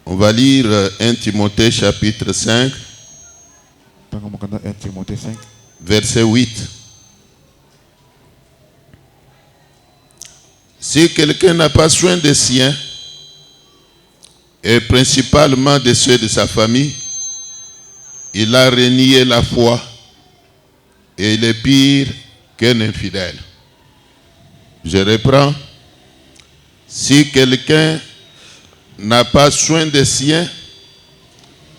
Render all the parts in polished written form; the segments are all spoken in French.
On va lire 1 Timothée chapitre 5, 1 Timothée 5, verset 8. Si quelqu'un n'a pas soin des siens, et principalement de ceux de sa famille, il a renié la foi et il est pire qu'un infidèle. Je reprends. Si quelqu'un n'a pas soin des siens,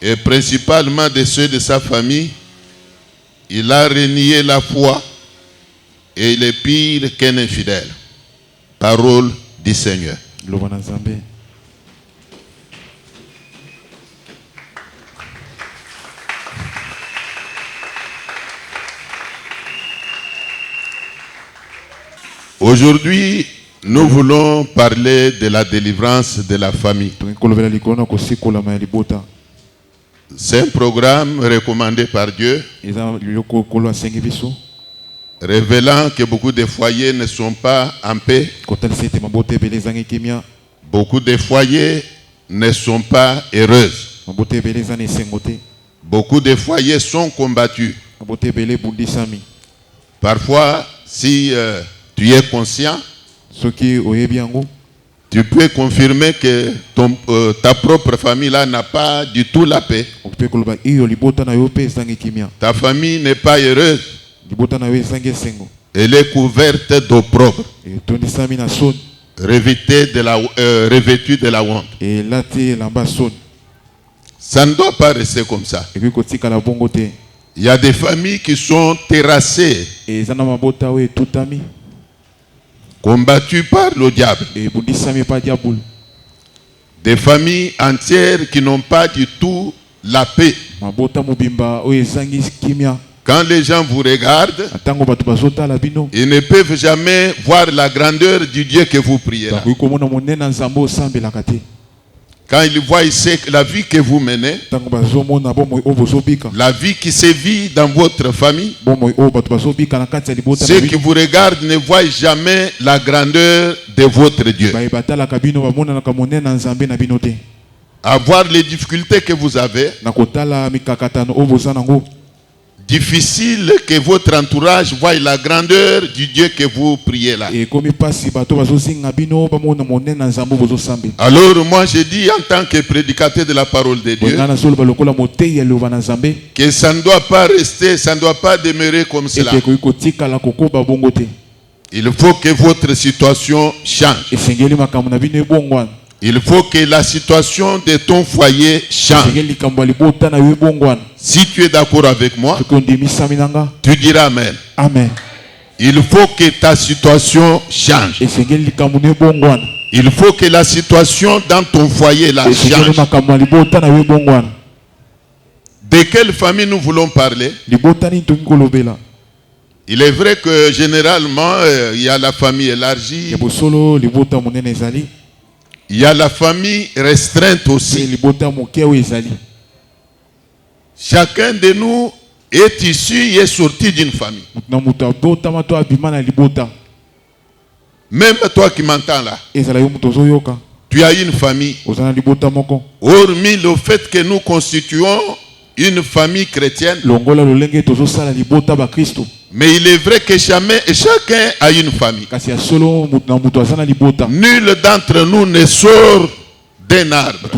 et principalement de ceux de sa famille, il a renié la foi et il est pire qu'un infidèle. Parole du Seigneur. Aujourd'hui, nous voulons parler de la délivrance de la famille. C'est un programme recommandé par Dieu, révélant que beaucoup de foyers ne sont pas en paix. Beaucoup de foyers ne sont pas heureux. Beaucoup de foyers sont combattus. Parfois, si tu es conscient, tu peux confirmer que ta propre famille là n'a pas du tout la paix. Ta famille n'est pas heureuse. Elle est couverte d'opprobre, revêtue de la honte. Ça ne doit pas rester comme ça. Il y a des familles qui sont terrassées, combattues par le diable. Des familles entières qui n'ont pas du tout la paix. Quand les gens vous regardent, ils ne peuvent jamais voir la grandeur du Dieu que vous priez là. Quand ils voient la vie que vous menez, la vie qui se vit dans votre famille, ceux qui vous regardent ne voient jamais la grandeur de votre Dieu. À voir les difficultés que vous avez, difficile que votre entourage voie la grandeur du Dieu que vous priez là. Alors moi je dis en tant que prédicateur de la parole de Dieu, que ça ne doit pas rester, ça ne doit pas demeurer comme cela. Il faut que votre situation change. Il faut que la situation de ton foyer change. Si tu es d'accord avec moi, tu diras Amen. Amen. Il faut que ta situation change. Il faut que la situation dans ton foyer la change. De quelle famille nous voulons parler? Il est vrai que généralement, il y a la famille élargie. Il y a la famille restreinte aussi. Chacun de nous est issu et est sorti d'une famille. Même toi qui m'entends là, tu as une famille. Hormis le fait que nous constituons une famille chrétienne, mais il est vrai que chacun a une famille. Nul d'entre nous ne sort d'un arbre.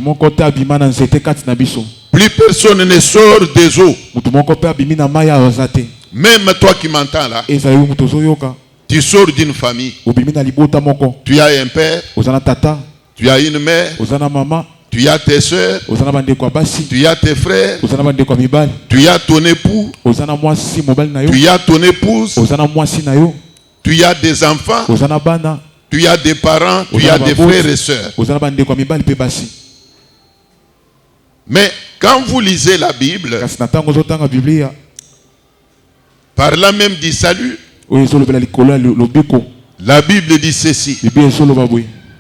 Plus personne ne sort des eaux. Même toi qui m'entends là, tu sors d'une famille. Tu as un père, tu as une mère, tu as tes soeurs, tu as tes frères, tu as ton époux, tu as ton épouse, tu as des enfants, tu as des parents, tu as des frères et sœurs. Mais quand vous lisez la Bible, parlant même du salut, la Bible dit ceci: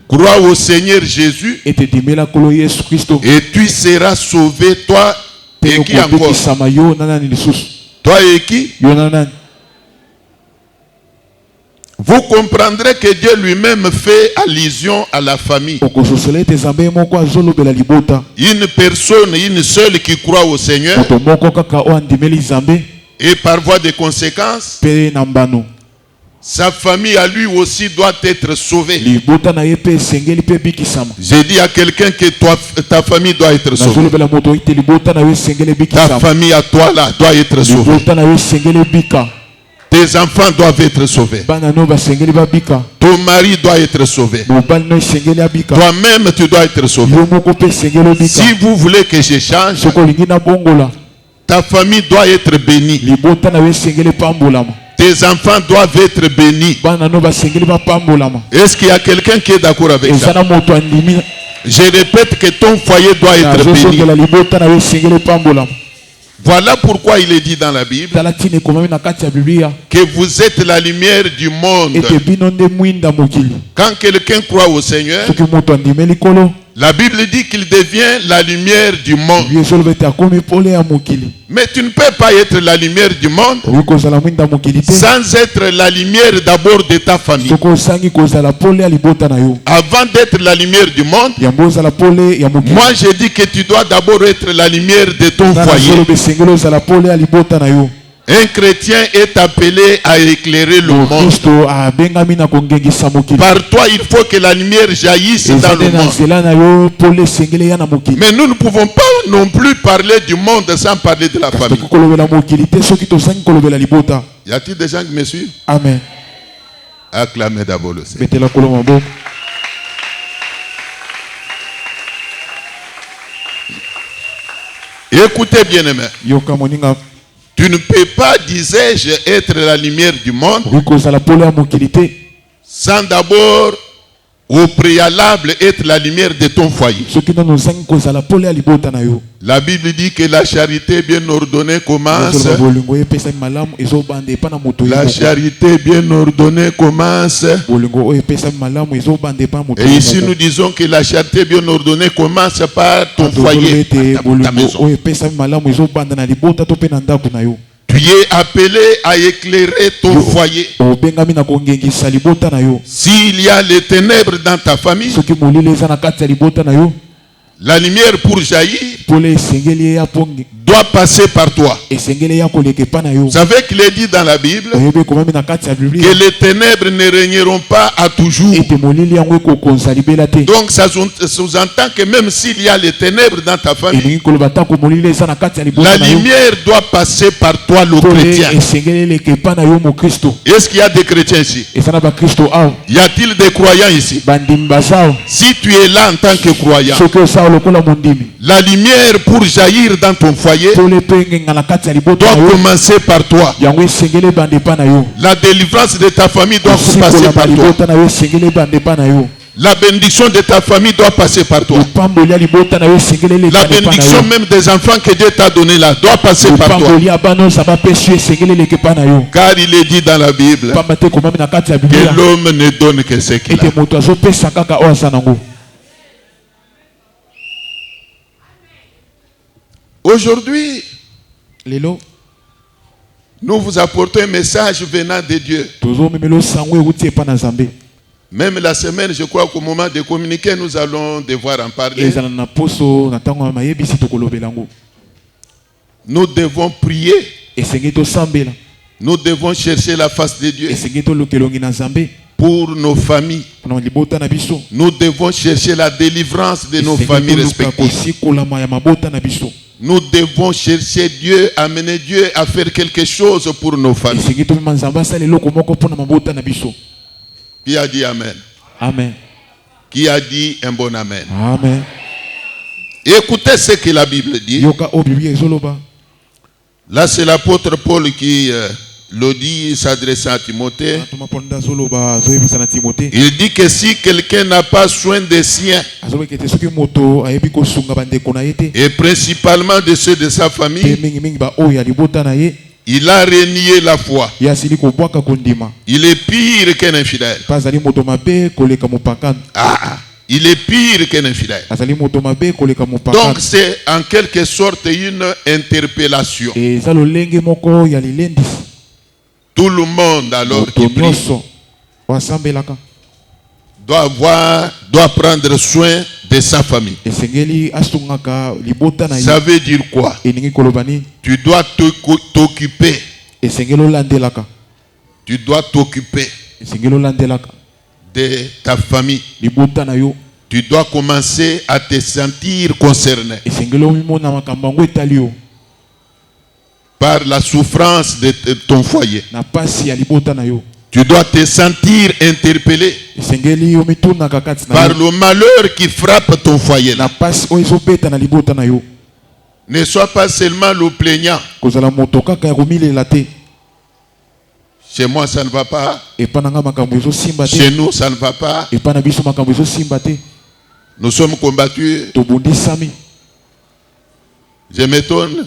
crois au Seigneur Jésus et tu seras sauvé, toi et qui encore? Toi et qui? vous comprendrez que Dieu lui-même fait allusion à la famille. Une personne, une seule qui croit au Seigneur, et par voie de conséquence, sa famille à lui aussi doit être sauvée. J'ai dit à quelqu'un que ta famille doit être sauvée. Ta famille à toi là doit être sauvée. Tes enfants doivent être sauvés. Ton mari doit être sauvé. Toi-même tu dois être sauvé. Si vous voulez que je change, ta famille doit être bénie. Tes enfants doivent être bénis. Est-ce qu'il y a quelqu'un qui est d'accord avec ça? Je répète que ton foyer doit être béni. Voilà pourquoi il est dit dans la Bible que vous êtes la lumière du monde. Quand quelqu'un croit au Seigneur, la Bible dit qu'il devient la lumière du monde. Mais tu ne peux pas être la lumière du monde sans être la lumière d'abord de ta famille. Avant d'être la lumière du monde, moi je dis que tu dois d'abord être la lumière de ton foyer. Un chrétien est appelé à éclairer le monde. Par toi, il faut que la lumière jaillisse dans le monde. Mais nous ne pouvons pas non plus parler du monde sans parler de la famille. Y a-t-il des gens qui me suivent? Amen. Acclamez d'abord le Seigneur. Écoutez bien aimé. Tu ne peux pas, disais-je, être la lumière du monde sans d'abord, au préalable, être la lumière de ton foyer. La Bible dit que la charité bien ordonnée commence. La charité bien ordonnée commence. Et ici nous disons que la charité bien ordonnée commence par ton foyer, ta maison. Tu es appelé à éclairer ton foyer. S'il y a les ténèbres dans ta famille, la lumière pour jaillir doit passer par toi. Vous savez qu'il est dit dans la Bible que les ténèbres ne régneront pas à toujours. Donc ça sous-entend que même s'il y a les ténèbres dans ta famille, la lumière doit passer par toi, le chrétien. Est-ce qu'il y a des chrétiens ici? Y a-t-il des croyants ici? Si tu es là en tant que croyant, la lumière pour jaillir dans ton foyer doit commencer par toi. La délivrance de ta famille doit passer par toi. La bénédiction de ta famille doit passer par toi. La bénédiction même des enfants que Dieu t'a donné là doit passer par toi. Car il est dit dans la Bible que l'homme ne donne que ce qu'il a. Aujourd'hui, nous vous apportons un message venant de Dieu. Même la semaine, je crois qu'au moment de communiquer, nous allons devoir en parler. Nous devons prier. Nous devons chercher la face de Dieu pour nos familles. Nous devons chercher la délivrance de nos familles respectives. Nous devons chercher Dieu, amener Dieu à faire quelque chose pour nos familles. Qui a dit Amen? Amen. Qui a dit un bon Amen? Amen. Écoutez ce que la Bible dit. Là, c'est l'apôtre Paul qui le dit, s'adressant à Timothée. Il dit que si quelqu'un n'a pas soin des siens, et principalement de ceux de sa famille, il a renié la foi. Il est pire qu'un infidèle. Il est pire qu'un infidèle. Donc c'est en quelque sorte une interpellation. Tout le monde alors qui prie doit prendre soin de sa famille. Ça veut dire quoi? Tu dois t'occuper. Tu dois t'occuper de ta famille. Tu dois commencer à te sentir concerné par la souffrance de ton foyer. Tu dois te sentir interpellé par le malheur qui frappe ton foyer. Ne sois pas seulement le plaignant. Chez moi ça ne va pas. Chez nous ça ne va pas. Nous sommes combattus. Je m'étonne.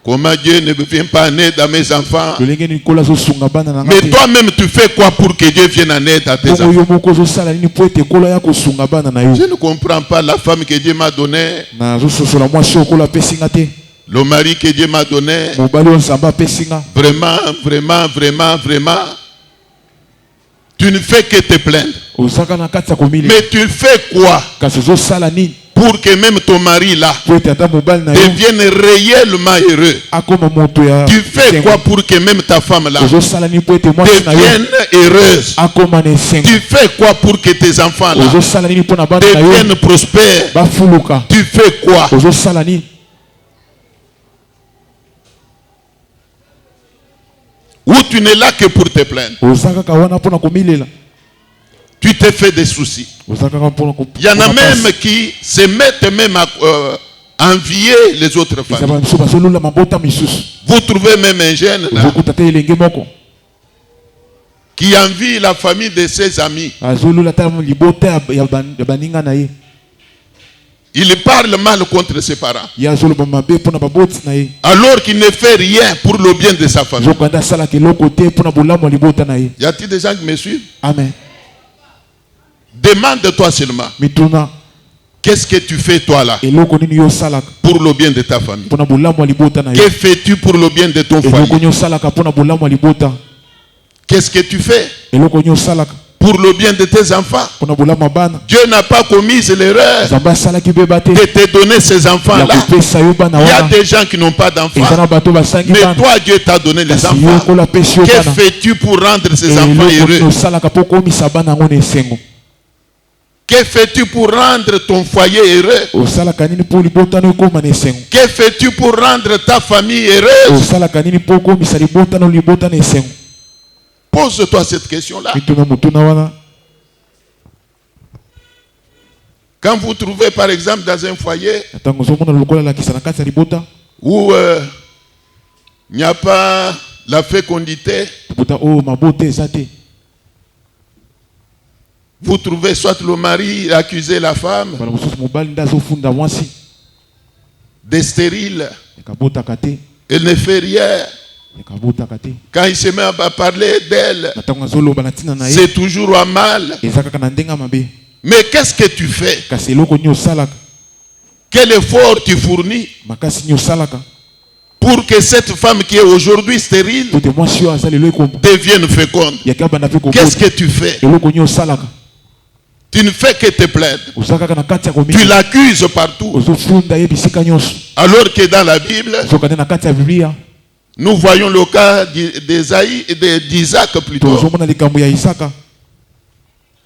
Comment Dieu ne vient pas en aide à mes enfants? Mais toi-même tu fais quoi pour que Dieu vienne en aide à tes enfants? Je ne comprends pas la femme que Dieu m'a donnée. Le mari que Dieu m'a donné. Vraiment, vraiment, vraiment, vraiment. Tu ne fais que te plaindre. Mais tu fais quoi pour que même ton mari là devienne réellement heureux? Tu fais quoi pour que même ta femme là devienne heureuse? Tu fais quoi pour que tes enfants là deviennent prospères? Tu fais quoi? Ou tu n'es là que pour te plaindre? Tu te fais des soucis. Il y en a même qui se mettent même à envier les autres familles. Vous trouvez même un jeune là qui envie la famille de ses amis. Il parle mal contre ses parents alors qu'il ne fait rien pour le bien de sa famille. Y a-t-il des gens qui me suivent? Amen. Demande-toi seulement, qu'est-ce que tu fais toi là pour le bien de ta famille? Que fais-tu pour le bien de ton foyer? Qu'est-ce que tu fais pour le bien de tes enfants? Dieu n'a pas commis l'erreur de te donner ces enfants-là. Il y a des gens qui n'ont pas d'enfants, mais toi Dieu t'a donné les enfants. Que fais-tu pour rendre ces enfants heureux? Que fais-tu pour rendre ton foyer heureux? Que fais-tu pour rendre ta famille heureuse? Pose-toi cette question-là. Quand vous trouvez par exemple dans un foyer où il n'y a pas la fécondité, vous trouvez soit le mari accuser la femme de stérile, elle ne fait rien. Quand il se met à parler d'elle, c'est toujours à mal. Mais qu'est-ce que tu fais? Quel effort tu fournis pour que cette femme qui est aujourd'hui stérile devienne féconde? Qu'est-ce que tu fais? Tu ne fais que te plaindre. Tu l'accuses partout. Alors que dans la Bible, nous voyons le cas d'Isaac plutôt,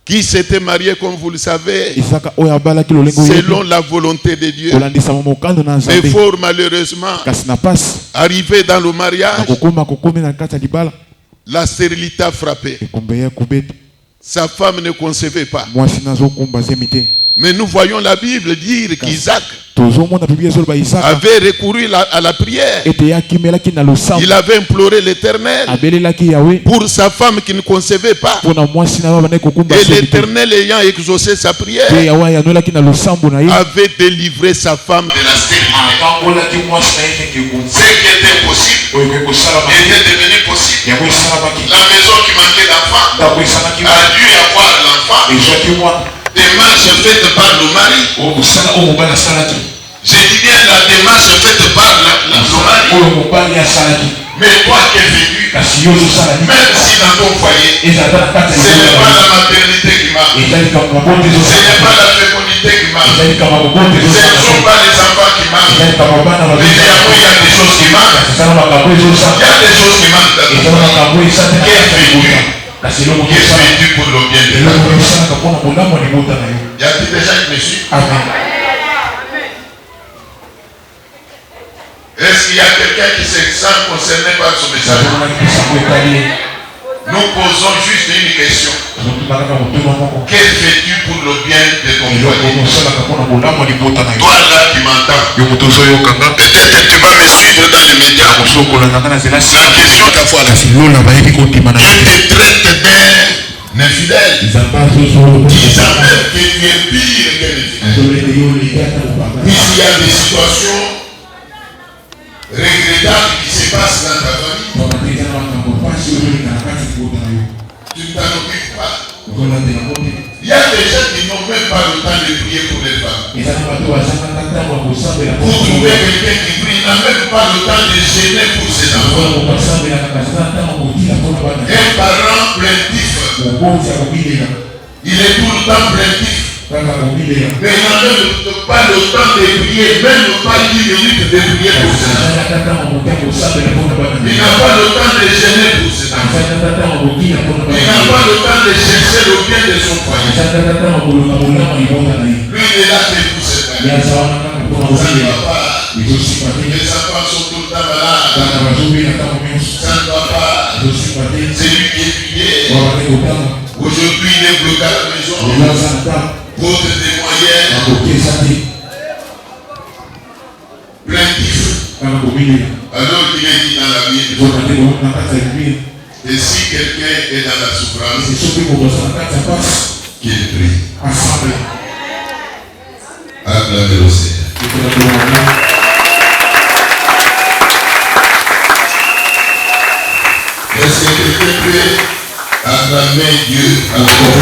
qui s'était marié, comme vous le savez, selon la volonté de Dieu. Mais fort malheureusement, arrivé dans le mariage, la stérilité a frappé. Sa femme ne concevait pas. Mais nous voyons la Bible dire qu'Isaac avait recouru à la prière. Il avait imploré l'Éternel pour sa femme qui ne concevait pas. Et l'Éternel ayant exaucé sa prière, avait délivré sa femme de la stérilité. Ce qui était possible était devenu possible. La maison qui manquait d'enfants a dû avoir l'enfant. Démarche faite par le mari. J'ai dit bien la démarche faite par le mari. Mais toi, que fais-tu? Même si dans ton foyer, ce n'est pas la maternité qui marche, ce n'est pas la fécondité qui marche, ce ne sont pas les enfants qui marchent, mais il y a des choses qui marchent. Il y a des choses qui marchent dans ton foyer. Qu'est-ce que fais-tu pour le bien de ta famille? Y a-t-il des gens qui me suivent? Est-ce qu'il y a quelqu'un qui se sent concerné par ce message? Nous posons juste une question. Que fais-tu pour le bien de ton foyer? Toi là qui m'entends, peut-être tu vas me suivre dans les médias. La question de la foi, il te traite d'infidèle. Ils savent que tu es pire que l'infidèle. Puisqu'il y a des situations regrettable qui se passe dans ta famille, tu ne t'en occupes pas. Il y a des gens qui n'ont même pas le temps de prier pour les femmes. Pour trouver quelqu'un qui prie, n'a même pas le temps de gêner pour ses enfants. Un parent plaintif, il est tout le temps plaintif. Mais il n'a même pas le temps de prier, même pas 10 minutes de prier pour ses enfants. Il n'a pas le temps de gêner pour ses enfants. Il n'a pas le temps de chercher le bien de son foyer. Lui, il est là pour ses familles. Ça ne va pas. Les enfants sont tout le temps malades. Ça ne va pas. C'est lui qui est prié. Aujourd'hui, il est bloqué à la maison. Faute de moyens, plaintif. Alors qu'il est dit dans la Bible, et si quelqu'un est dans la souffrance, qu'il prie. Acclamez le Seigneur. Est-ce que quelqu'un peut acclamer Dieu encore?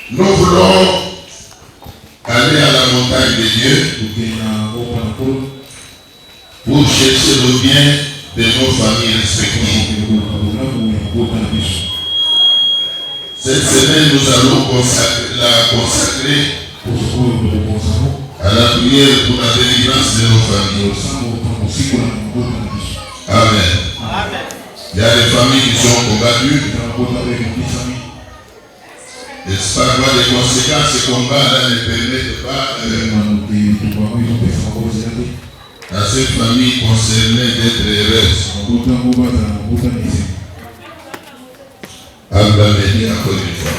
Nous voulons aller à la montagne de Dieu pour chercher le bien de nos familles respectives. Cette semaine, nous allons la consacrer à la prière pour la délivrance de nos familles. Amen. Il y a des familles qui sont combattues. N'est-ce pas, par les conséquences, ce combat-là ne permettent pas à cette famille concernée d'être heureuse. Acclamez Dieu encore une fois.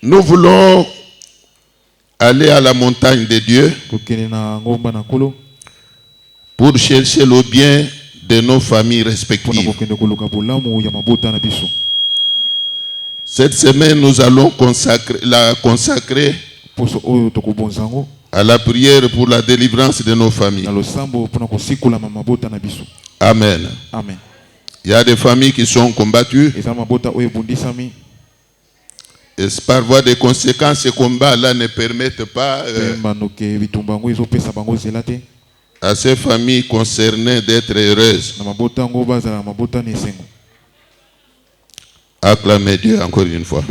'Nous voulons aller à la montagne de Dieu pour chercher le bien de nos familles respectives. Cette semaine, nous allons la consacrer à la prière pour la délivrance de nos familles. Amen. Amen. Il y a des familles qui sont combattues. Et par voie de conséquences, ce combat-là ne permettent pas à ces familles concernées d'être heureuses. Acclamez Dieu encore une fois. «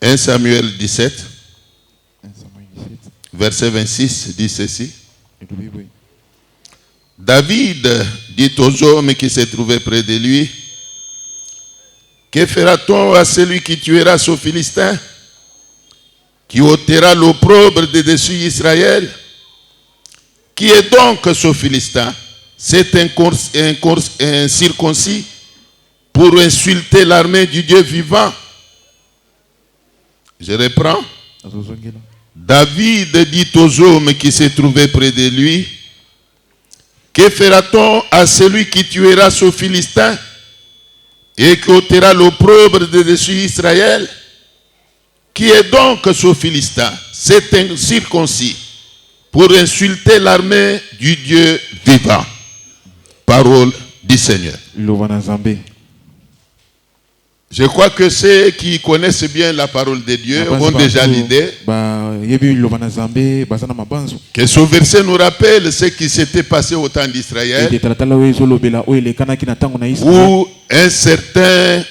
1 Samuel 17, verset 26 dit ceci. David dit aux hommes qui se trouvaient près de lui, que fera-t-on à celui qui tuera ce Philistin, qui ôtera l'opprobre de dessus Israël? Qui est donc ce Philistin? C'est un circoncis pour insulter l'armée du Dieu vivant. Je reprends. David dit aux hommes qui se trouvaient près de lui, Que fera-t-on à celui qui tuera ce Philistin et qui ôtera l'opprobre de dessus Israël? Qui est donc ce Philistin? C'est un circoncis pour insulter l'armée du Dieu vivant. Parole du Seigneur. Je crois que ceux qui connaissent bien la parole de Dieu ont déjà l'idée que ce verset nous rappelle ce qui s'était passé au temps d'Israël, où un certain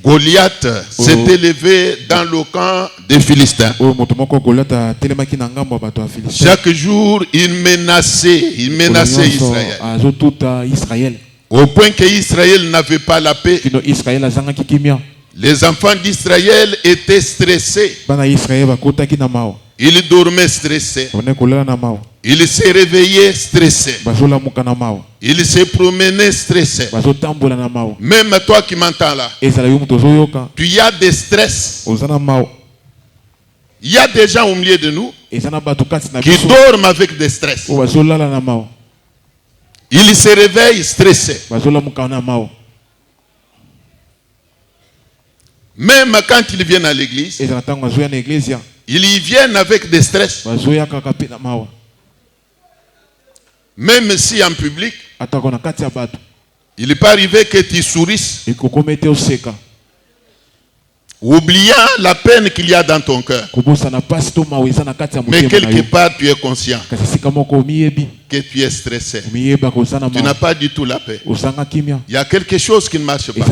Goliath s'était levé dans le camp des Philistins. Chaque jour, il menaçait Israël. Au point qu'Israël n'avait pas la paix. Les enfants d'Israël étaient stressés. Ils dormaient stressés. Ils se réveillaient stressés. Ils se promenaient stressés. Même toi qui m'entends là, tu y as des stress. Il y a des gens au milieu de nous qui dorment avec des stress. Ils se réveillent stressés. Même quand ils viennent à l'église, ils y viennent avec des stress. Même si en public, il peut arriver que tu sourisses, oubliant la peine qu'il y a dans ton cœur. Mais quelque part, tu es conscient que tu es stressé. Tu n'as pas du tout la paix. Il y a quelque chose qui ne marche pas.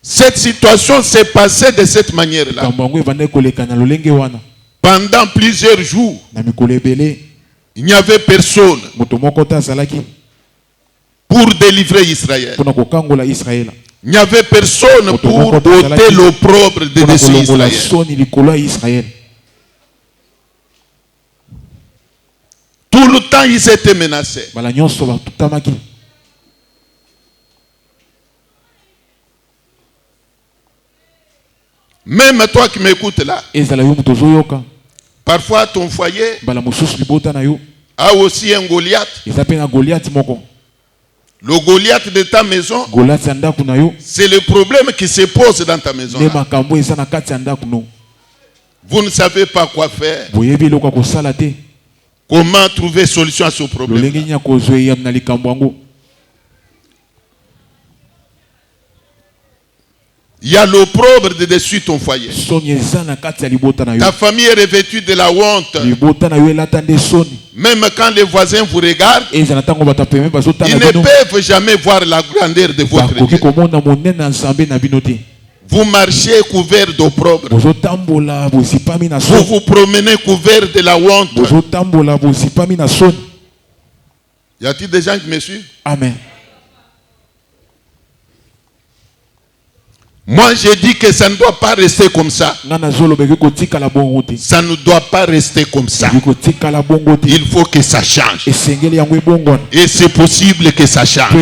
Cette situation s'est passée de cette manière-là. Pendant plusieurs jours, il n'y avait personne pour délivrer Israël. Il n'y avait personne pour ôter l'opprobre de dessus Israël. Tout le temps, ils étaient menacés. Même toi qui m'écoutes là, parfois ton foyer a aussi un Goliath. Le Goliath de ta maison, c'est le problème qui se pose dans ta maison. Vous ne savez pas quoi faire. Comment trouver solution à ce problème? Il y a l'opprobre de dessus ton foyer. Ta famille est revêtue de la honte. Même quand les voisins vous regardent, ils ne peuvent jamais voir la grandeur de votre Dieu. Vous marchez couvert d'opprobre. Vous vous promenez couvert de la honte. Y a-t-il des gens qui me suivent? Amen. Moi, j'ai dit que ça ne doit pas rester comme ça. Ça ne doit pas rester comme ça. Il faut que ça change. Et c'est possible que ça change.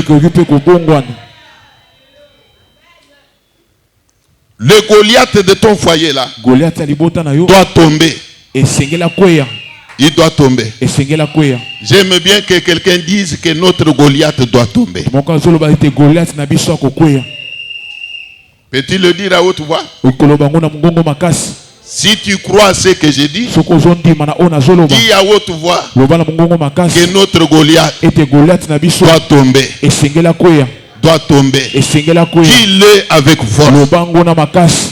Le Goliath de ton foyer là doit tomber. Il doit tomber. J'aime bien que quelqu'un dise que notre Goliath doit tomber. Peux-tu le dire à haute voix? Si tu crois à ce que j'ai dit, dis à haute voix que notre Goliath doit tomber. Doit tomber. Dis-le avec force.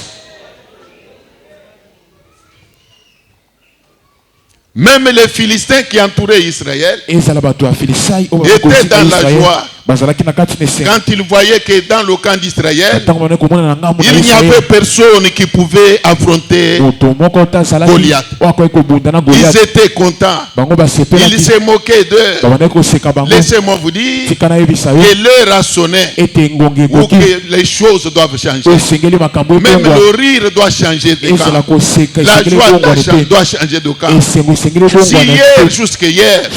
Même les Philistins qui entouraient Israël étaient dans la joie. Quand ils voyaient que dans le camp d'Israël, il n'y avait personne qui pouvait affronter Goliath. Ils étaient contents. Ils se moquaient d'eux. Laissez-moi vous dire que l'heure a sonné ou que les choses doivent changer. Même le rire doit changer de camp. La joie doit changer de camp. Si hier jusqu'à hier,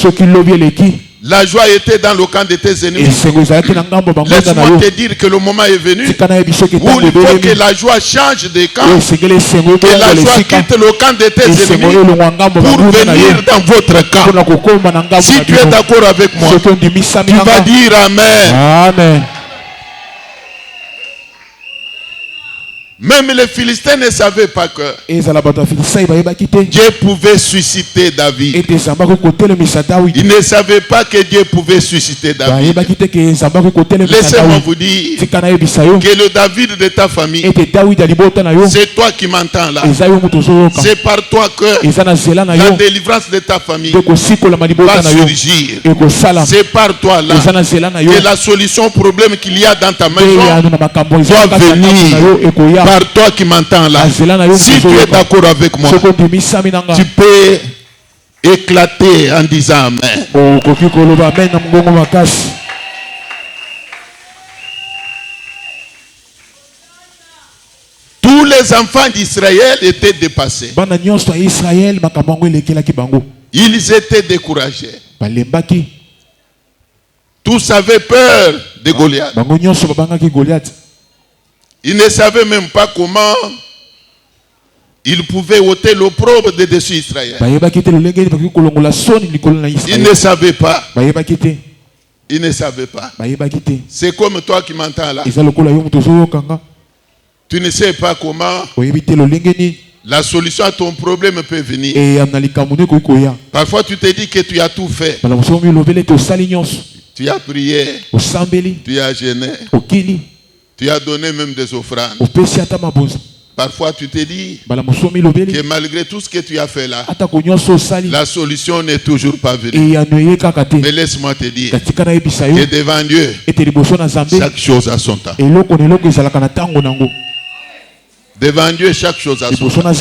La joie était dans le camp de tes ennemis. Laisse-moi te dire que le moment est venu où il faut que la joie change de camp. Que la joie quitte le camp de tes ennemis pour venir dans votre camp. Si tu es d'accord avec moi, tu vas dire Amen. Amen. Même les Philistins ne savaient pas que Dieu pouvait susciter David. Ils ne savaient pas que Dieu pouvait susciter David. Laissez-moi vous dire que le David de ta famille, c'est toi qui m'entends là. C'est par toi que la délivrance de ta famille va surgir. C'est par toi là que la solution au problème qu'il y a dans ta maison doit venir. Par toi qui m'entends là, si tu es d'accord avec moi, tu peux éclater en disant Amen. Tous les enfants d'Israël étaient dépassés. Ils étaient découragés. Tous avaient peur de Goliath. Ils ne savaient même pas comment ils pouvaient ôter l'opprobre de dessus Israël. Ils ne savaient pas. Ils ne savaient pas. C'est comme toi qui m'entends là. Tu ne sais pas comment la solution à ton problème peut venir. Parfois tu te dis que tu as tout fait. Tu as prié. Tu as gêné. Tu as donné même des offrandes. Parfois tu te dis que malgré tout ce que tu as fait là, la solution n'est toujours pas venue. Mais laisse-moi te dire que devant Dieu, chaque chose a son temps. Devant Dieu, chaque chose a son temps.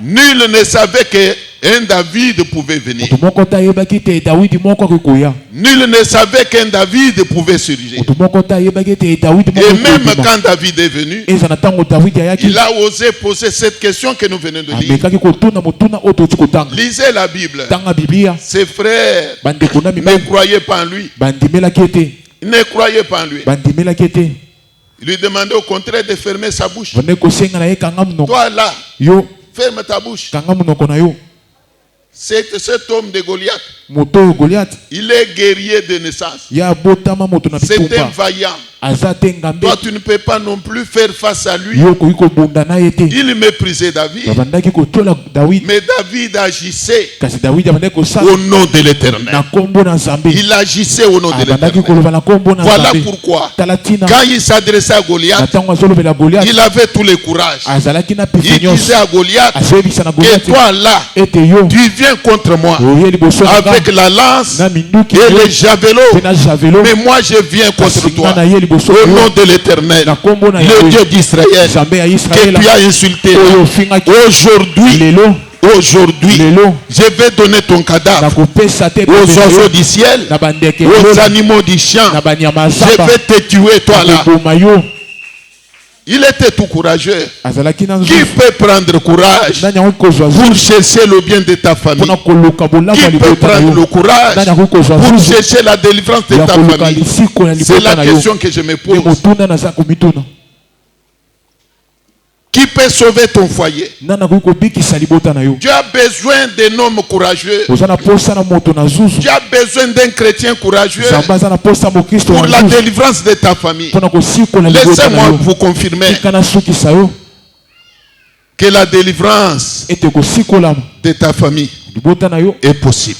Nul ne savait qu'un David pouvait venir. Nul ne savait qu'un David pouvait surgir. Et même quand David est venu, il a osé poser cette question que nous venons de lire. Lisez la Bible. Ses frères ne croyaient pas en lui. Ils ne croyaient pas en lui. Il lui demandait au contraire de fermer sa bouche. Toi là, ferme ta bouche. Cet homme de Goliath, il est guerrier de naissance. C'est un vaillant. Toi, tu ne peux pas non plus faire face à lui. Il méprisait David. Mais David agissait au nom de l'Éternel. Il agissait au nom de l'Éternel. Voilà pourquoi, quand il s'adressait à Goliath, il avait tout le courage. Il disait à Goliath, et toi là, tu viens contre moi avec la lance et les javelots. Mais moi, je viens contre toi. Au nom de l'Éternel, le Dieu d'Israël, que tu as insulté, aujourd'hui, je vais donner ton cadavre aux oiseaux du ciel, aux animaux du champ. Je vais te tuer, toi là. Il était tout courageux. Qui peut prendre courage pour chercher le bien de ta famille? Qui peut prendre le courage pour chercher la délivrance de ta famille? C'est la question que je me pose. Qui peut sauver ton foyer? Tu as besoin d'un homme courageux. Tu as besoin d'un chrétien courageux pour la délivrance de ta famille. Laissez-moi vous confirmer que la délivrance de ta famille est possible.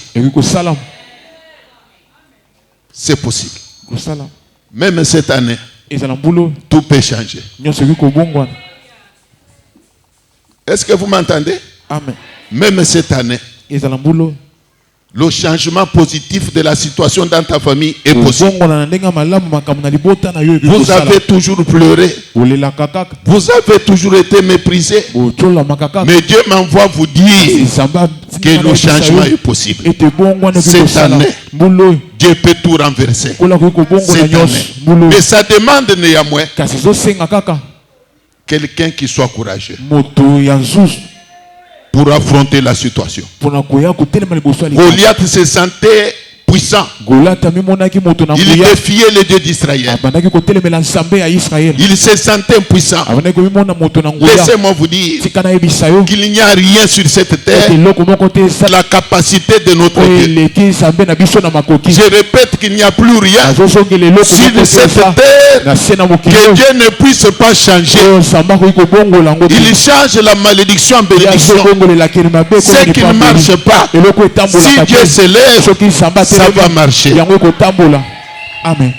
C'est possible. Même cette année, tout peut changer. Est-ce que vous m'entendez? Amen. Même cette année, le changement positif de la situation dans ta famille est possible. Vous avez toujours pleuré. Vous avez toujours été méprisé. Mais Dieu m'envoie vous dire que le changement est possible. Cette année, Dieu peut tout renverser. Cette année. Mais ça demande néanmoins quelqu'un qui soit courageux. pour affronter la situation. Mpona koya kotelema liboso ya Goliath se sentait puissant. Goliath amimonaki moto na Il nguya. défiait le Dieu d'Israël. Abandaki kotelemela nzambe ya Israël. Il se sentait impuissant. Abandaki komimona moto na nguya. Laissez-moi vous dire Tika na yebisa yo. qu'il n'y a rien sur cette terre Eloko moko te la capacité de notre Dieu. eleki nzambe na biso na makoki. Je répète qu'il n'y a plus rien Azosongela eloko sur moko cette te terre na se na mokili. que Dieu ne puisse pas changer. Nzambe akoki kobongola yango te. Il change la malédiction en bénédiction. Azobongolelaki mabe Ce qui ne marche pas, eloko etambolaka si Dieu se lève, soki nzambe ça va marcher. yango ekotambola. Amen.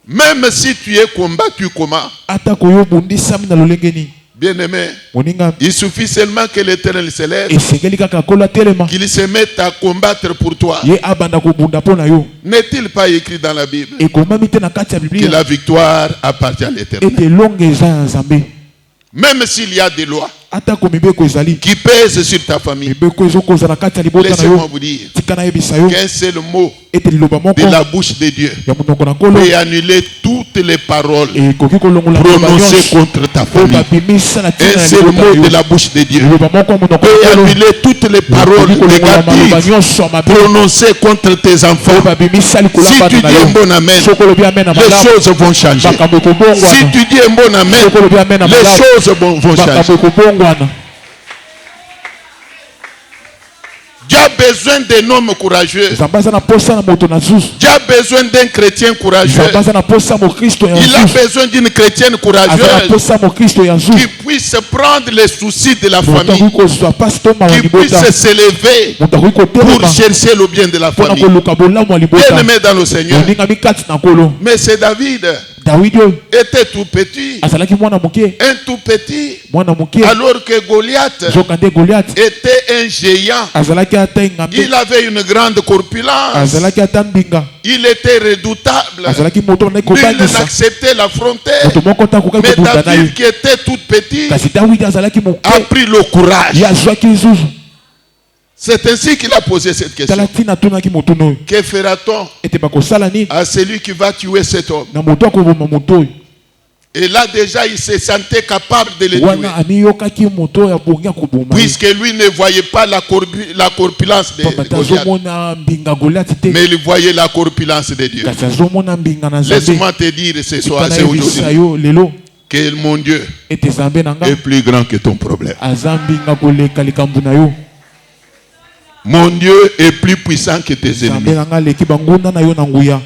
Même si tu es combattu comment, Ata koyo bundisami na lolenge ni. bien-aimé, Moninga il suffit seulement que l'Éternel se lève, esengeli kaka kola telema. qu'il se mette à combattre pour toi. Ye abanda kobunda pona yo. N'est-il pas écrit dans la Bible Ekomami te na kati ya que Biblia la victoire appartient à l'Éternel? ete longe eza ya Nzambe. Même s'il y a des lois Ata ko mibeko ezali. qui pèsent sur ta famille, Mibeko ezokoza na kati ya libota na laissez-moi yo. vous dire Tika na yebisa yo qu'un seul mot ete liloba moko de la bouche de Dieu ya monoko na nkolo peut annuler toutes les paroles ekoki kolongola liloba prononcées nyonso contre ta oyo famille. babimisa na ntina Un ya seul libota mot na de yo. la bouche de Dieu Liloba moko ya monoko na peut nkolo annuler toutes les paroles ekoki kolongola maloba négatives nyonso ya mabe prononcées contre tes oyo enfants. babimisa likolo ya Si bana tu na dis un yo. bon amen, Soki olobi amen na les malamu choses vont changer. makambo Si ekobongwana. tu dis un bon amen, Soki olobi amen na les malamu choses vont makambo changer. ekobongwana. Dieu a besoin d'un homme courageux. Nzambe aza na posa na moto na zuzu. Dieu a besoin d'un chrétien courageux. Nzambe aza na posa ya mokristo ya Il a zuzu. besoin d'une chrétienne Aza na courageuse posa ya mokristo ya qui zuzu. puisse prendre les soucis de la Moto famille, akoki kozwa pasi to mawa qui libota. puisse s'élever Moto akoki pour kotelema chercher le bien de la mpona famille. koluka bolamu ya libota. Bien-aimé dans le Seigneur. Moningami kati na nkolo. Mais c'est David Dawidi oyo était tout petit, azalaki mwana moke. un tout petit, Mwana moke alors que Goliath nzoka nde Goliath était un géant. azalaki ata engambe. Il avait une grande corpulence. Azalaki ata mbinga. Il était redoutable. Azalaki moto na Nul kobangisa. n'acceptait l'affronter. Moto moko ta akokaki Mais kobunda na ye. David, qui était tout petit, Kasi Dawidi azalaki moke. a pris le courage. Ye azwaki zuzu. C'est ainsi qu'il a posé cette question. Tala ntina atunaki moto oyo. Que fera-t-on Ete bakosala nini à celui qui va tuer cet homme? na moto akoboma moto oyo. Et là déjà, il se sentait capable de le tuer. Wana amiyokaki moto oyo abongi akoboma ye. Puisque lui ne voyait pas la corpulence de Pamba te Goliath, azomona mbinga Goliath te. mais il voyait la corpulence de Dieu. Kasi azomona mbinga na Nzambe. Laisse-moi te dire ce soir, Tika c'est nayebisa aujourd'hui, yo lelo que mon Dieu ete Nzambe na nga est plus grand que ton problème. aza mbinga koleka likambo na yo. Mon Dieu est plus puissant que tes Nzambe ennemis. na nga aleki bangunda na yo na nguya.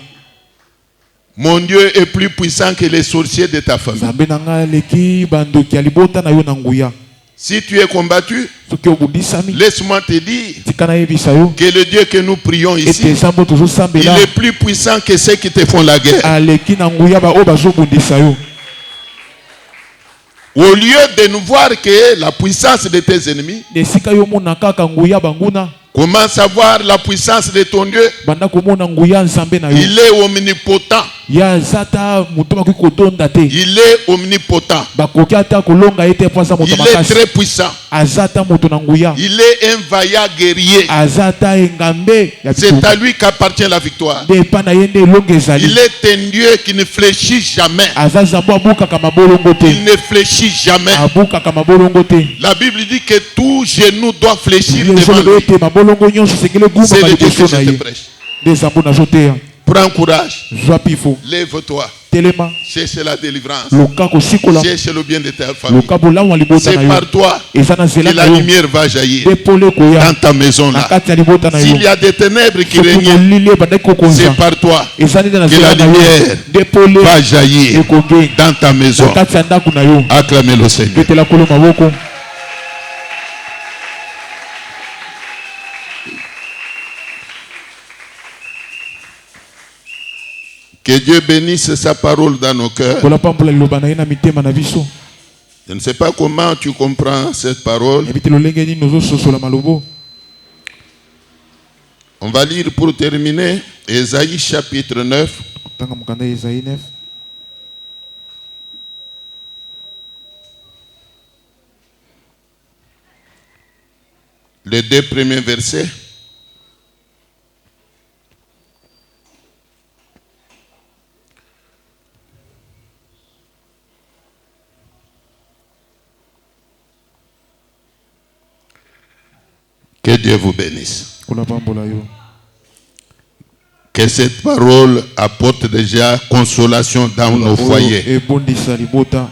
Mon Dieu est plus puissant que les sorciers de ta famille. Nzambe na nga aleki bandoki ya libota na yo na nguya. Si tu es combattu, Soki obundisami laisse-moi te dire tika nayebisa yo que le Dieu que nous prions ete ici, eza mbo il tozosambela est plus puissant que ceux qui te font la guerre. aleki na nguya baoyo bazobundisa yo. Au lieu de nous voir que la puissance de tes ennemis, Esika yo mona kaka nguya banguna commence à voir la puissance de ton Dieu. banda komona nguya Nzambe na yo. Il est omnipotent. Ya zata moto bakoki kotonda te. Il est omnipotent. Bakoki ata kolonga ete po aza moto Il est makasi. très puissant. Azata moto na nguya. Il est un vaillant guerrier. Azata engambe ya C'est bitumba. à lui qu'appartient la victoire. Nde epa na ye nde elongo ezali. Il est un Dieu qui ne fléchit jamais. Aza Nzambe abukaka mabolongo te. Il ne fléchit jamais. Abukaka mabolongo te. La Bible dit que tout genou doit fléchir Ye devant ezoloba lui. ete mabolongo nyonso esengeli C'est egumaka le Dieu liboso que na je te ye. prêche. Nde Nzambe nazoteya. Prends courage. Zwa pifo. Lève-toi. Telema. Cherche la délivrance. Luka kosikola. Cherche le bien de ta famille. Luka bolamu ya libota C'est na yo. par toi Eza na que nzela la na yo. lumière va jaillir Nde pole koya dans ta maison na là. kati ya libota na yo. S'il y a des ténèbres qui Soki règnent, molili ebandaki kokonza. c'est par toi Eza nde na que la nzela na yo. lumière Nde pole va jaillir ekoge dans ta maison. na kati ya ndako na yo. Acclamez le Seigneur. Betela kolo maboko. Que Dieu bénisse sa parole dans nos cœurs. Kola pambola liloba na ye na mitema na biso. Je ne sais pas comment tu comprends cette parole. Yebi te lolenge nini ozososola malobo. On va lire pour terminer Ésaïe chapitre 9. Tanga mokanda Esaïe 9. Les 2 premiers versets. Que Dieu vous bénisse. Kula pambola yo. Que cette parole apporte déjà consolation dans nos foyers. Ebondisa libota.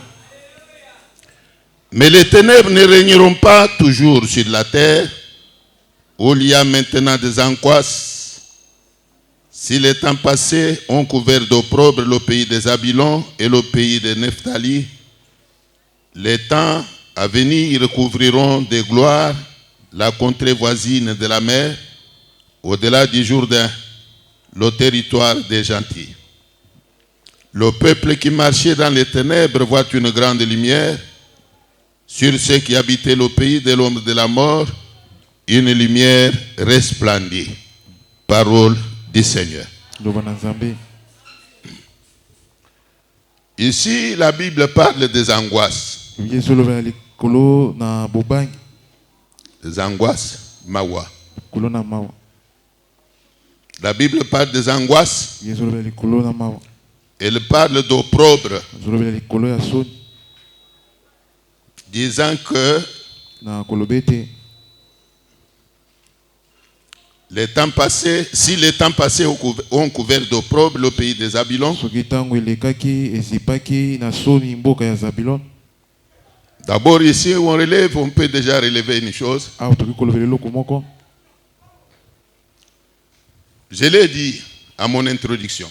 Mais les ténèbres ne régneront pas toujours sur la terre, où il y a maintenant des angoisses. Si les temps passés ont couvert d'opprobre le pays des Abilons et le pays de Nephtali, les temps à venir recouvriront de gloire la contrée voisine de la mer, au-delà du Jourdain, le territoire des gentils. Le peuple qui marchait dans les ténèbres voit une grande lumière. Sur ceux qui habitaient le pays de l'ombre de la mort, une lumière resplendit. Parole du Seigneur. Ici, la Bible parle des angoisses. Des angoisses, mawa. La Bible parle des angoisses. Elle parle d'opprobre, disant que les temps passés, si les temps passés ont couvert d'opprobre le pays des Abilons, d'abord ici où on relève, on peut déjà relever une chose. Je l'ai dit à mon introduction.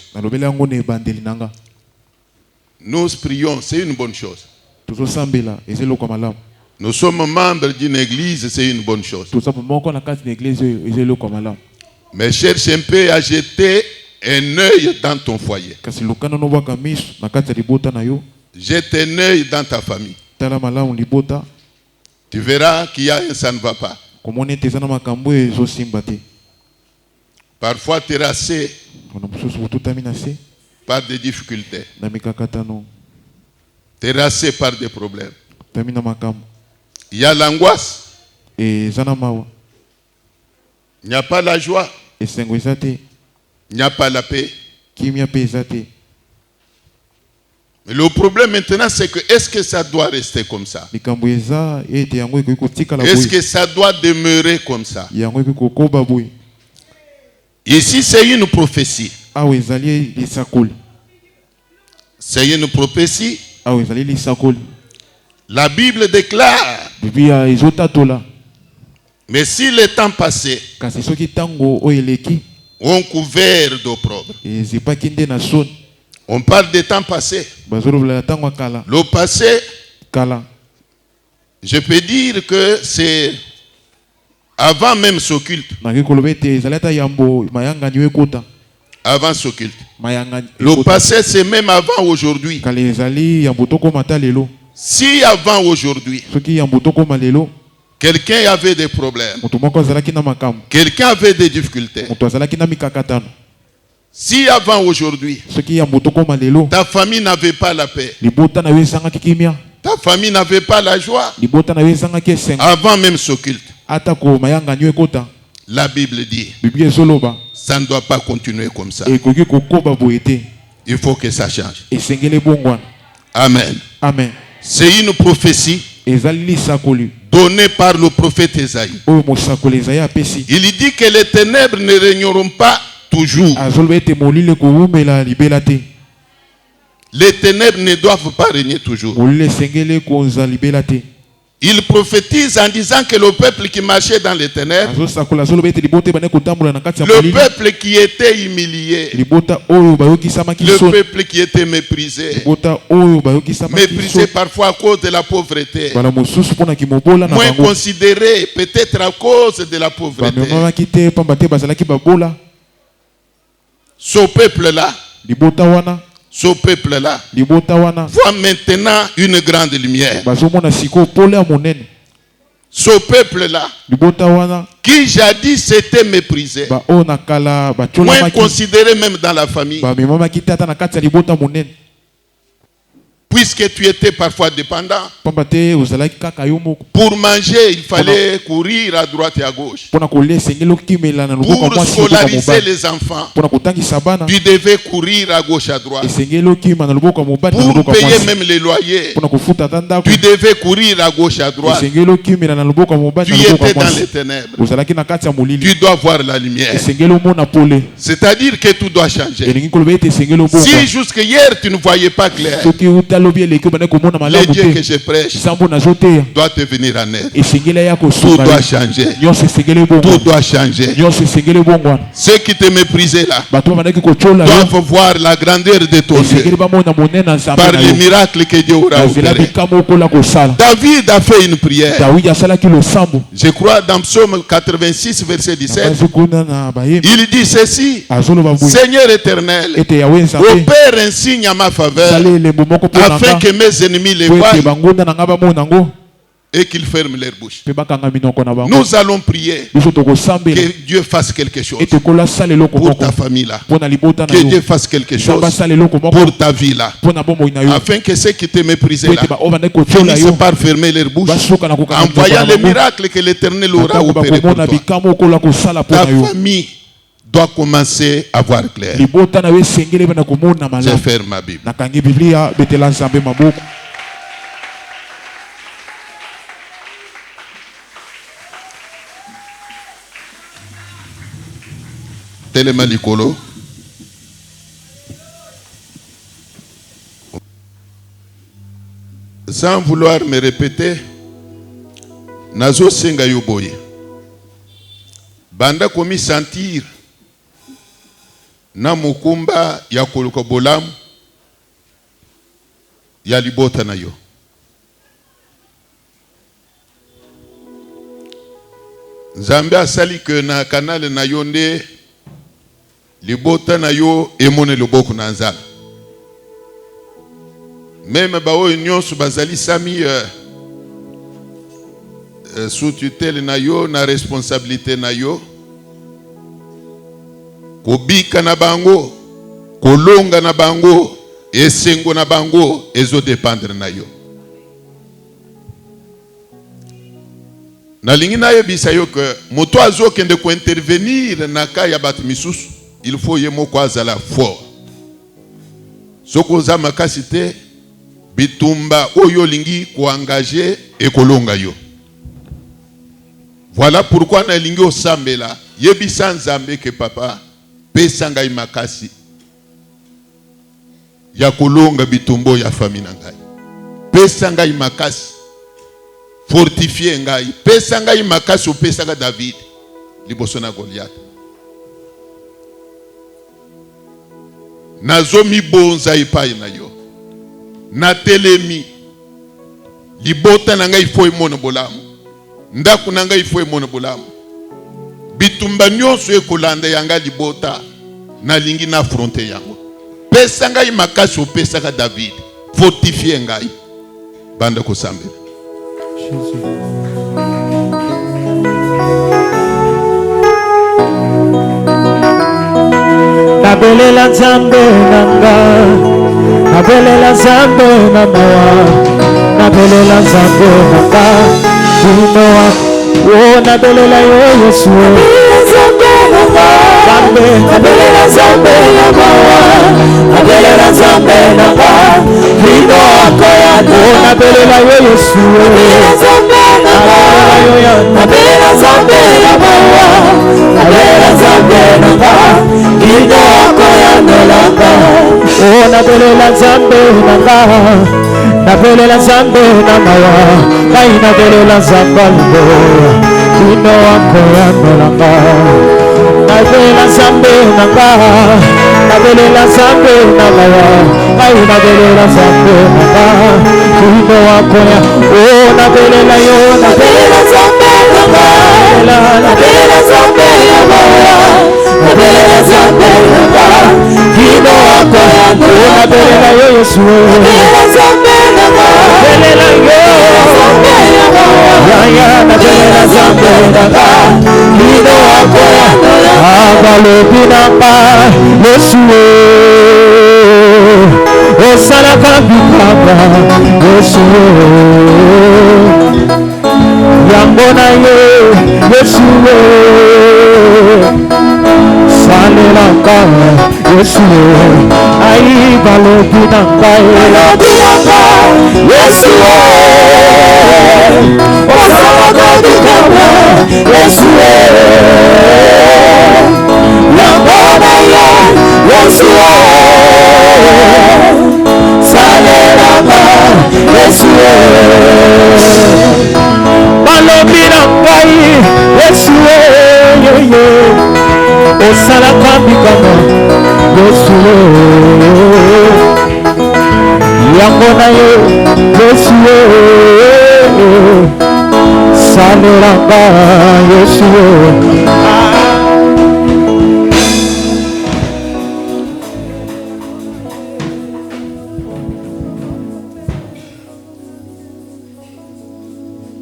Nous prions, c'est une bonne chose. Nous sommes membres d'une église, c'est une bonne chose. Mais cherche un peu à jeter un œil dans ton foyer. Jette un œil dans ta famille. Tu verras qu'il y a un ça ne va pas. Parfois terrassé par des difficultés. Terrassé par des problèmes. Il y a l'angoisse. Il n'y a pas la joie. Il n'y a pas la paix. Mais le problème maintenant, c'est que est-ce que ça doit rester comme ça? Est-ce que ça doit demeurer comme ça? Ici, c'est une prophétie. C'est une prophétie. La Bible déclare. Mais si le temps passé ont couvert d'opprobre, on parle des temps passés. Le passé, je peux dire que c'est avant même ce culte. Avant ce culte. Le passé, c'est même avant aujourd'hui. Si avant aujourd'hui, quelqu'un avait des problèmes, quelqu'un avait des difficultés, si avant aujourd'hui, ta famille n'avait pas la paix, ta famille n'avait pas la joie, avant même ce culte, la Bible dit, ça ne doit pas continuer comme ça. Il faut que ça change. Amen. Amen. C'est une prophétie donnée par le prophète Esaïe. Il dit que les ténèbres ne régneront pas toujours. Les ténèbres ne doivent pas régner toujours. Il prophétise en disant que le peuple qui marchait dans les ténèbres, le peuple qui était humilié, le peuple qui était méprisé, méprisé parfois à cause de la pauvreté, moins considéré peut-être à cause de la pauvreté. Ce peuple-là, ce peuple-là voit maintenant une grande lumière. Ce peuple-là, qui jadis était méprisé, moins considéré même dans la famille, Puisque tu étais parfois dépendant. Pamba te ozalaki kaka yo moko. Pour manger, il fallait courir à droite et à gauche. Pona kolia esengeli okimela na loboko Pour mwasi scolariser les enfants, pona kotangisa bana tu devais courir à gauche à droite. esengeli okima na loboko mobali na Pour loboko payer mwasi même les loyers, pona kofuta ndako tu devais courir à gauche à droite. esengeli okimela na loboko mobali Tu na loboko étais dans mwasi les ténèbres. ozalaki na kati ya molili Tu dois voir la lumière. esengeli omona pole C'est-à-dire que tout doit changer. elingi koloba ete esengeli obonga Si jusque hier tu ne voyais pas clair, soki utalobi eleki obanda komona le malamu Dieu que te je prêche sambo nazoteya doit te venir en aide. esengeli aya Tout kosunga doit yo changer. nyonso esengeli Tout ebongwana doit changer. nyonso esengeli ebongwana Ceux qui te méprisaient là bato babandaki kotyola yo doivent voir la grandeur de ton esengeli Dieu bamona monene na nzambe par na les yo miracles que Dieu aura nazela opérés. bikama okola kosala David a fait une prière. dawidi asalaki losambo Je crois dans Psaume 86, verset 17. nabanzi kuna na bayembi Il dit ceci: azoloba boye Seigneur éternel, ete yawe nzambe opère un signe à ma faveur, sala elembo moko mpo na afin nga que mes ennemis les po voient ete bangunda na nga bamona yango et qu'ils ferment leur bouche. mpe bakanga minoko na bango Nous allons prier biso tokosambela que Dieu fasse quelque chose ete kola asala eloko pour moko ta famille là. mpo na libota na Que Dieu yo fasse quelque nzambe chose asala eloko moko pour ta vie là. mpo na bomoi na yo Afin que ceux qui te méprisaient po là ete baoyo bandaki kotyola finissent yo par fermer leur bouche basuka na kokanga en minoko voyant na les bango miracles que l'Éternel aura ntango opérés pour bakomona toi. bikama okola kosala mpo Ta na yo famille doit commencer à voir clair. libota na yo esengeli bana komona Je malamu ferme ma Bible. nakangi biblia betela nzambe maboko Telema likolo. Sans vouloir me répéter, nazo senga yo boye. Banda komi sentir na mukumba ya koluka bolamu ya libota na yo. Nzambe asali ke na kanale na yo nde libota na yo emone loboko na nzambe. Même baoyo nyonso bazali sami sous tutelle na yo na responsabilité na yo, kobika na bango, kolonga na bango, esengo na bango ezo dépendre na yo. Nalingi na yebisa yo que moto azo kende ko intervenir na ka ya bat misusu, il faut yemo ko azala fort. Soko za makasi te bitumba oyo lingi ko engager et kolonga yo. Voilà pourquoi na lingi osambela yebisa nzambe ke papa pesa ngai makasi ya kolonga bitumbo ya famille na ngai. Pesa ngai makasi fortifier ngai. Pesa ngai makasi opesa ka David liboso na Goliath. Nazo mi bonza epai na yo. Na telemi libota na ngai fo emono bolamu. Ndaku na ngai fo emono bolamu. Bitumba nyonso ekolanda yanga libota na lingi na fronte yango. Pesa ngai makasi opesa ka David. Fortifier ngai. Banda kosambe. Nabelela nzambe nanga, nabelela nzambe na mawa, nabelela nzambe nanga, unoa, oh nabelela yo Yesu, nabelela nzambe na mawa, nabelela nzambe nanga, unoa koya, oh nabelela yo Yesu, nabelela nzambe na mawa, nabelela nzambe nanga, unoa koya nolanga, oh nabelela nzambe nanga, nabelela nzambe na mawa, kai nabelela nzambe luboya, unoa koya nolanga, nabelela nzambe nanga, nabelela nzambe na mawa, kai nabelela nzambe nanga, unoa koya, oh nabelela yo, nabelela nzambe nanga, nabelela nzambe na mawa, nabelela nzambe nanga, unoa koya, oh nabelela yo Yesu, nabelela nzambe nanga, nabelela yo nzambe nanga, ya nabelela nzambe nanga, unoa koya, abalobi nanga Yesu, osalaka bikaba Yesu yango na ye Yesu salelaka Yesu ai balobi na ngai Yesu osalaka bikaba Yesu yango na ye Yesu salelaka Yesu balobi na ngai Yesu osalaka bikama Yesu yango na ye Yesu salelaka Yesu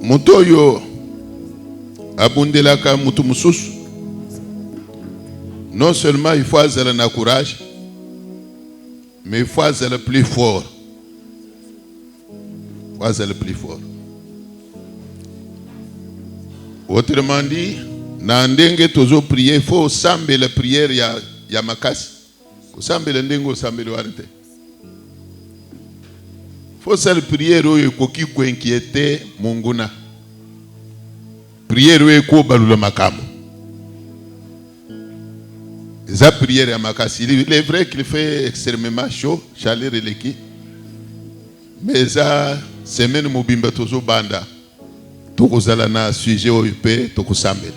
Mutu oyo abundelaka mutu mususu. Non seulement il faut avoir un courage, mais il faut avoir le plus fort. Il faut avoir le plus fort. Autrement dit, na ndenge tozo prier, il faut sambe la prière ya makasi. Sambe la ndenge sambe le warite. Faut faire prière oyo koki ko inquiéter munguna. Prière oyo ko balula makambo. La prière à makasi. Il est vrai qu'il fait extrêmement chaud, chaleur et l'équipe. Mais ça, semaine mobimba tozo banda. Toko zala na sujet au UP, toko sambe.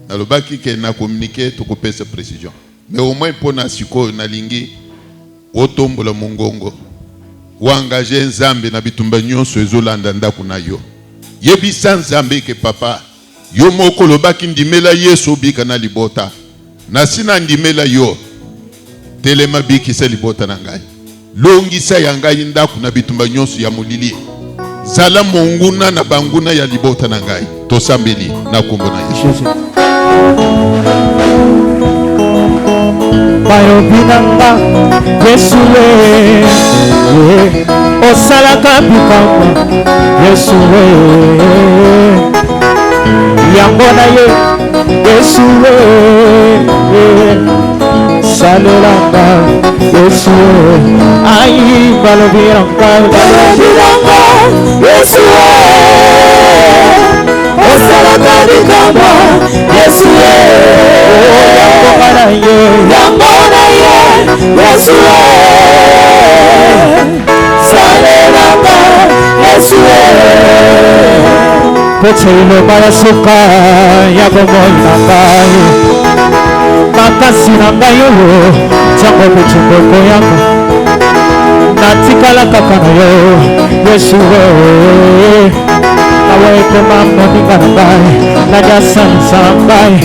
Na le baki ke na communiquer, toko pesa précision. Mais au moins pour na siko na lingi, otombo la mongongo. Ou engager nzambe na bitumba nyonso ezolanda ndako na yo. Yebi sans nzambe ke papa. Yo moko lo baki ndimela Yesu bika na libota. Na sina ndimela yo telema bikisa libota na ngai longisa ya ngai ndako na bitumba nyonso ya molili zala monguna na banguna ya libota na ngai tosambeli na kombo na Yesu bayobinanga Yesu osalaka bikamba Yesu yango na ye Yesu salelaka Yesu ai balobiranga Yesu osalaka bikamba Yesu yango na ye Yesu salelaka Yesu Pochelo para suka ya bomoi na ngai makasi na ngai oyo jango kuchukoko yango natikala kaka na yo Yesu nawe koma moninga na ngai nanyasanisa ngai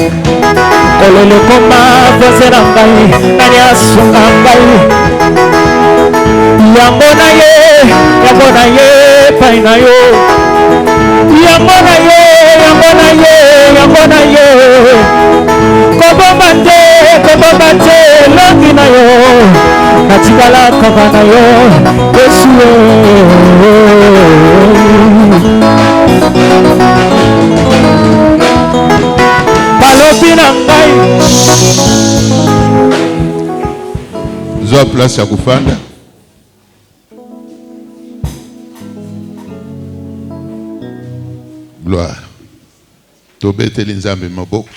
kolele koma voze na ngai nanyasunga ngai yango na ye pai na yo yango na ye kobomba te longi na yo natikala kaka na yo Yesu balobi na ngai zwa place ya kufanda. Gloire. Tobeteli nzambe maboko.